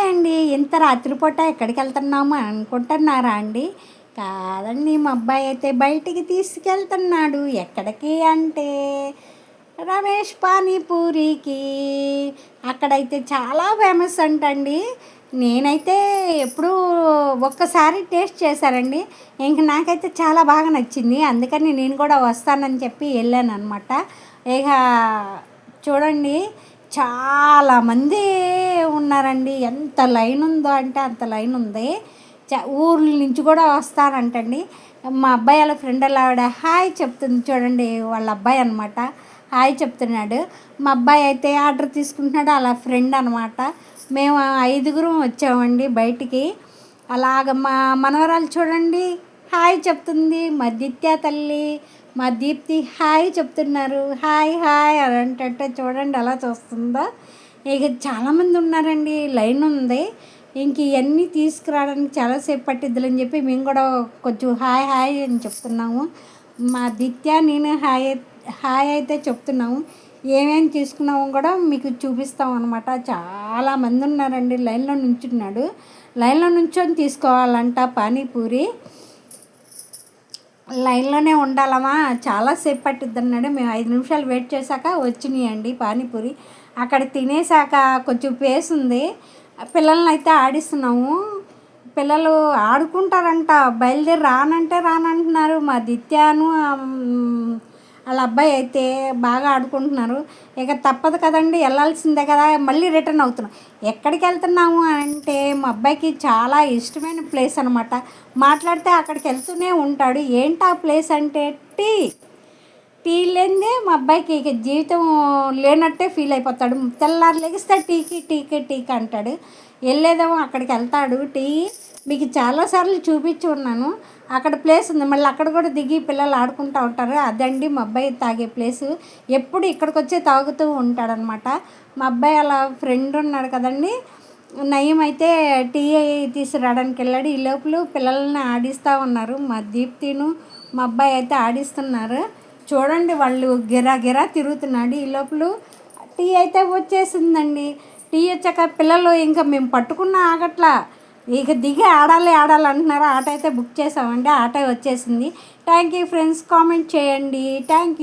Hi అండి. ఇంత రాత్రిపూట ఎక్కడికి వెళ్తున్నాము అనుకుంటున్నారా అండి? కాదండి, మా అబ్బాయి అయితే బయటికి తీసుకెళ్తున్నాడు. ఎక్కడికి అంటే రమేష్ పానీపూరికి. అక్కడైతే చాలా ఫేమస్ అంటండి. నేనైతే ఎప్పుడూ ఒక్కసారి టేస్ట్ చేశానండి. ఇంక నాకైతే చాలా బాగా నచ్చింది. అందుకని నేను కూడా వస్తానని చెప్పి వెళ్ళాను అనమాట. ఇక చూడండి, చాలామంది ఉన్నారండి. ఎంత లైన్ ఉందో అంటే అంత లైన్ ఉంది. ఊర్ల నుంచి కూడా వస్తారంటండి. మా అబ్బాయి వాళ్ళ ఫ్రెండ్ ఆవిడ హాయ్ చెప్తుంది చూడండి, వాళ్ళ అబ్బాయి అనమాట. హాయ్ చెప్తున్నాడు. మా అబ్బాయి అయితే ఆర్డర్ తీసుకుంటున్నాడు, అలా ఫ్రెండ్ అనమాట. మేము 5గురం వచ్చామండి బయటికి. అలాగ మా మనవరాలు చూడండి హాయ్ చెప్తుంది. మా దిత్య తల్లి, మా దీప్తి హాయ్ చెప్తున్నారు. హాయ్ హాయ్ అని అంటే చూడండి ఎలా చూస్తుందో. ఇక చాలామంది ఉన్నారండి, లైన్ ఉంది. ఇంక ఇవన్నీ తీసుకురావడానికి చాలాసేపు పట్టిద్దులని చెప్పి మేము కూడా కొంచెం హాయ్ హాయ్ అని చెప్తున్నాము. మా దిత్య నేను హాయ్ హాయ్ అయితే చెప్తున్నాము. ఏమేమి తీసుకున్నాము కూడా మీకు చూపిస్తాం అనమాట. చాలామంది ఉన్నారండి, లైన్లో నుంచున్నాడు. లైన్లో నుంచొని తీసుకోవాలంట పానీపూరి. లైన్లోనే ఉండాలమ్మా, చాలాసేపు పట్టిద్ది అన్నాడు. మేము 5 నిమిషాలు వెయిట్ చేశాక వచ్చినాయండి పానీపూరి. అక్కడ తినేసాక కొంచెం ప్లేస్ ఉంది. పిల్లల్ని అయితే ఆడిస్తున్నాము. పిల్లలు ఆడుకుంటారంట, బయలుదేరి రానంటే రానంటున్నారు. మా దిత్యాను వాళ్ళ అబ్బాయి అయితే బాగా ఆడుకుంటున్నారు. ఇక తప్పదు కదండి, వెళ్ళాల్సిందే కదా. మళ్ళీ రిటర్న్ అవుతున్నాం. ఎక్కడికి వెళ్తున్నాము అంటే మా అబ్బాయికి చాలా ఇష్టమైన ప్లేస్ అనమాట. మాట్లాడితే అక్కడికి వెళ్తూనే ఉంటాడు. ఏంటి ఆ ప్లేస్ అంటే టీ లేనిదే మా అబ్బాయికి ఇక జీవితం లేనట్టే ఫీల్ అయిపోతాడు. తెల్లారు లెగిస్తే టీకి అంటాడు. వెళ్ళేదేమో అక్కడికి వెళ్తాడు. టీ మీకు చాలాసార్లు చూపించి ఉన్నాను. అక్కడ ప్లేస్ ఉంది, మళ్ళీ అక్కడ కూడా దిగి పిల్లలు ఆడుకుంటూ ఉంటారు. అదండి మా అబ్బాయి తాగే ప్లేసు. ఎప్పుడు ఇక్కడికి వచ్చి తాగుతూ ఉంటాడనమాట. మా అబ్బాయి అలా ఫ్రెండ్ ఉన్నాడు కదండి, నయం అయితే టీ తీసుకురావడానికి వెళ్ళాడు. ఈ లోపల పిల్లల్ని ఆడిస్తూ ఉన్నారు. మా దీప్తిను మా అబ్బాయి అయితే ఆడిస్తున్నారు. చూడండి వాళ్ళు గిరా తిరుగుతున్నాడు. ఈ లోపల టీ అయితే వచ్చేసిందండి. టీ వచ్చాక పిల్లలు ఇంకా మేము పట్టుకున్న ఆగట్లా, ఇక దిగి ఆడాలి అంటున్నారు. ఆట అయితే బుక్ చేసామండి, ఆట వచ్చేసింది. థ్యాంక్ యూ ఫ్రెండ్స్, కామెంట్ చేయండి. Thank you.